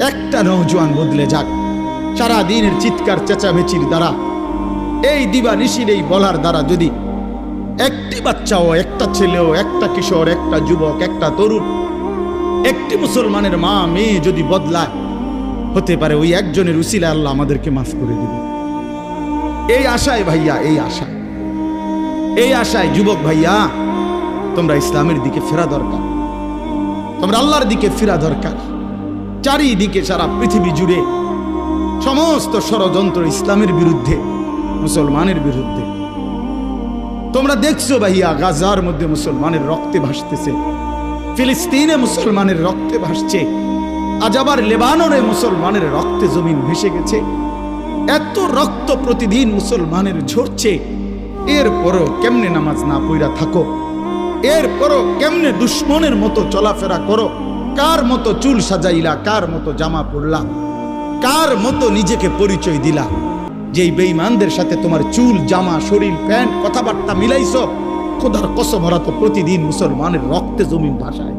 একটা নওজোয়ান বদলে যাক। সারা দিনের চিৎকার চেঁচামেচির দ্বারা, এই দিবানিশির এই বলার দ্বারা যদি একটি বাচ্চাও, একটা ছেলেও, একটা কিশোর, একটা যুবক, একটা তরুণ, একটি মুসলমানের মা মেয়ে যদি বদলায়, হতে পারে ওই একজনের উসিলায় আল্লাহ আমাদেরকে মাফ করে দিবে। এই আশায় ভাইয়া, এই আশায় যুবক ভাইয়া, তোমরা ইসলামের দিকে ফেরা দরকার, তোমরা আল্লাহর দিকে ফেরা দরকার। চারিদিকে সারা পৃথিবী জুড়ে সমস্ত ষড়যন্ত্র ইসলামের বিরুদ্ধে, মুসলমানের বিরুদ্ধে। তোমরা দেখছো ভাইয়া, গাজার মধ্যে মুসলমানের রক্তে ভাসতেছে, ফিলিস্তিনে মুসলমানের রক্তে ভাসছে, আজ আবার লেবাননে মুসলমানের রক্তে জমিন ভেসে গেছে। এত রক্ত প্রতিদিন মুসলমানের ঝরছে, এরপরও কেমনে নামাজ না পড়া থাকো, এরপরও কেমনে দুশ্মনের মতো চলাফেরা করো, কার মতো চুল সাজাইলা, কার মতো জামা পরলা, কার মতো নিজেকে পরিচয় দিলা। যেই বেঈমানদের সাথে তোমার চুল, জামা, শরীর, প্যান্ট, কথাবার্তা মিলাইছো, খোদার কসম, ওরা তো প্রতিদিন মুসলমানের রক্তে জমিন ভাসায়।